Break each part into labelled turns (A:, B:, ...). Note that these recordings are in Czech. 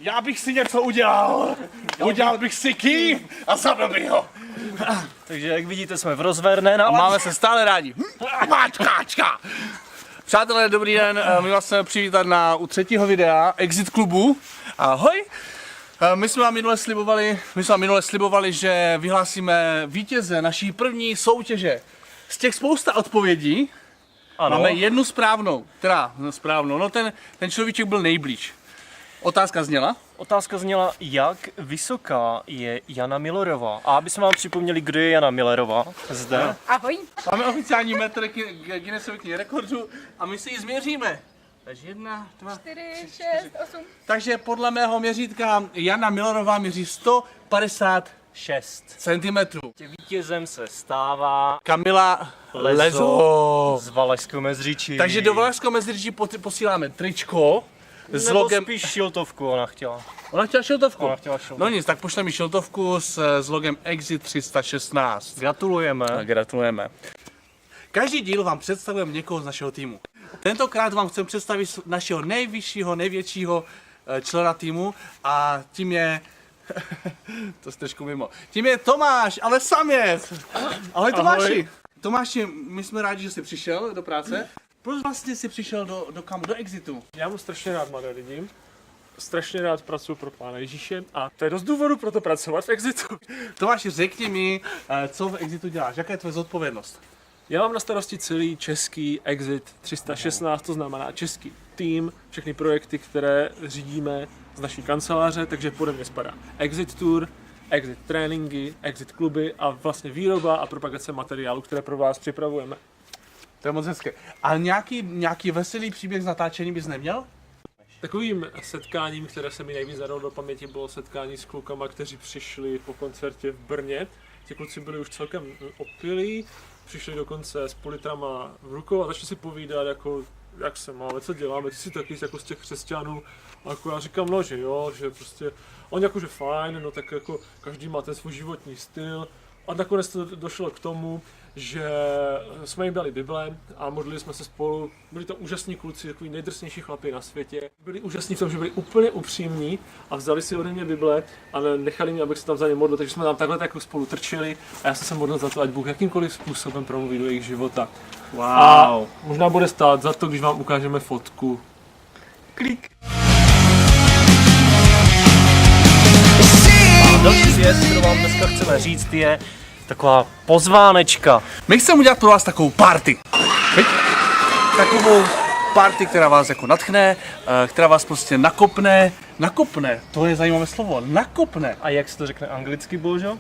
A: Já bych si něco udělal. Udělal bych si ký a zabil bych ho.
B: Takže jak vidíte, jsme v rozverné
A: A máme se stále rádi. Mačkáčka. Přátelé, dobrý den. My vás chceme přivítat u třetího videa Exit klubu. Ahoj. My jsme vám minule slibovali, že vyhlásíme vítěze naší první soutěže. Z těch spousta odpovědí
B: ano.
A: Máme jednu správnou. No ten človíček byl nejblíž.
B: Otázka zněla, jak vysoká je Jana Millerová. A aby jsme vám připomněli, kdo je Jana Millerová zde.
C: Ahoj.
A: Máme oficiální metr Guinnessovy knihy rekordů a my si ji změříme. Takže 1, 2,
C: 4, 6, 8.
A: Takže podle mého měřítka Jana Millerová měří 156 cm.
B: Vítězem se stává
A: Kamila Lezo
B: z Valašského Mezříčí.
A: Takže do Valašského Mezříčí posíláme tričko s logem.
B: Spíš šiltovku ona chtěla.
A: Ona chtěla šiltovku?
B: Ona chtěla šiltovku.
A: No nic, tak pošleme šiltovku s logem Exit 316.
B: Gratulujeme.
A: Gratulujeme. Každý díl vám představujeme někoho z našeho týmu. Tentokrát vám chceme představit našeho největšího člena týmu a tím je... to jsi trošku mimo. Tím je Tomáš, ale saměc. Ahoj Tomáši. Ahoj. Tomáši, my jsme rádi, že jsi přišel do práce. Proč vlastně jsi přišel do kamu, do Exitu?
D: Já mám strašně rád mladé lidi. Strašně rád pracuji pro Pána Ježíše a to je dost důvodu pro to pracovat v Exitu.
A: Tomáši, řekni mi, co v Exitu děláš, jaká je tvoje zodpovědnost?
D: Já mám na starosti celý český Exit 316, to znamená český tým, všechny projekty, které řídíme z naší kanceláře, takže pode mě spadá Exit Tour, Exit tréninky, Exit kluby a vlastně výroba a propagace materiálu, které pro vás připravujeme.
A: To je moc hezké. A nějaký veselý příběh z natáčení bys neměl?
D: Takovým setkáním, které se mi nejvíc zadalo do paměti, bylo setkání s klukama, kteří přišli po koncertě v Brně. Ti kluci byli už celkem opilí, přišli dokonce s politrama v rukou a začali si povídat, jako, jak se máme, co děláme, ty jsi taky jako z těch křesťanů. A jako já říkám, no, že jo, že prostě, on jakože fajn, no tak jako každý má ten svůj životní styl. A nakonec to došlo k tomu, že jsme jim dali Bible a modlili jsme se spolu. Byli to úžasní kluci, takový nejdrsnější chlapi na světě. Byli úžasní v tom, že byli úplně upřímní a vzali si ode mě Bible a nechali mě, abych se tam za ně modlil. Takže jsme tam takhle jako spolu trčeli a já jsem se modlil za to, ať Bůh jakýmkoliv způsobem promluví do jejich života.
A: Wow.
D: A možná bude stát za to, když vám ukážeme fotku.
B: Klik. A další věc, kterou vám dneska chceme říct, je taková pozvánečka.
A: My chceme udělat pro vás takovou party. Takovou party, která vás jako nadchne, která vás prostě nakopne. Nakopne, to je zajímavé slovo, nakopne.
B: A jak se to řekne anglicky, Božo?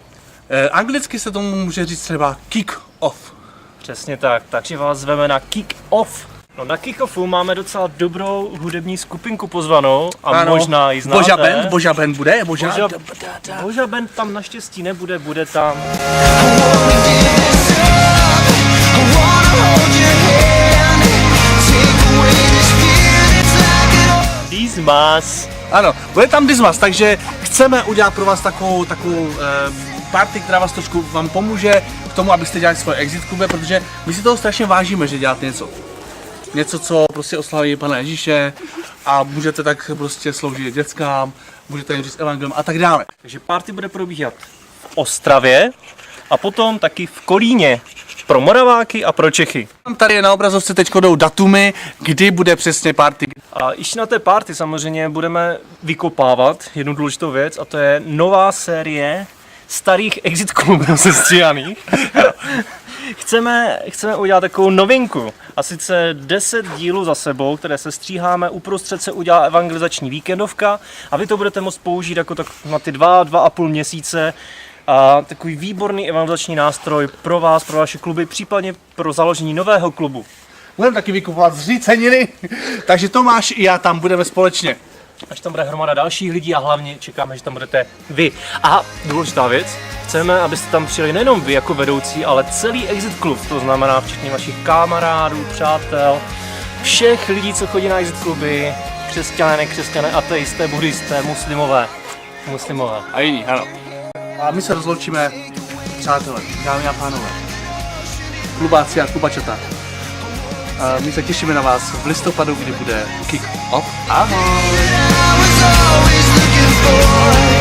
A: Anglicky se tomu může říct třeba kick off.
B: Přesně tak, takže vás zveme na Kick Off. No na Kick Offu máme docela dobrou hudební skupinku pozvanou a ano, možná ji znáte.
A: Boža Band bude?
B: Boža Band tam naštěstí nebude, bude tam. Dismas.
A: Ano, bude tam Dismas, takže chceme udělat pro vás takovou party, která vás trošku vám pomůže k tomu, abyste dělali svoje exit kluby, protože my si toho strašně vážíme, že děláte něco, co prostě oslaví Pana Ježíše a můžete tak prostě sloužit dětskám, můžete jim říct evangelium a tak dále.
B: Takže party bude probíhat v Ostravě a potom taky v Kolíně pro Moraváky a pro Čechy.
A: Tady je na obrazovce teď jdou datumy, kdy bude přesně party.
B: A ještě na té party samozřejmě budeme vykopávat jednu důležitou věc a to je nová série starých exit klubů sestříhaných. Chceme udělat takovou novinku a sice 10 dílů za sebou, které se stříháme, uprostřed se udělá evangelizační víkendovka a vy to budete moct použít jako tak na ty 2,5 měsíce a takový výborný evangelizační nástroj pro vás, pro vaše kluby, případně pro založení nového klubu.
A: Budeme taky vykupovat zříceniny, takže Tomáš i já tam budeme společně.
B: Až tam bude hromada dalších lidí a hlavně čekáme, že tam budete vy. A důležitá věc, chceme, abyste tam přijeli nejenom vy jako vedoucí, ale celý Exit klub, to znamená včetně vašich kamarádů, přátel, všech lidí, co chodí na Exit kluby, křesťané, nekřesťané, ateisté, buddhisté, muslimové.
A: A jiní, ano. A my se rozloučíme, přátelé, dámy a pánové, klubáci a klubačata. My se těšíme na vás v listopadu, kdy bude kick-off. Ahoj!
C: I was always looking for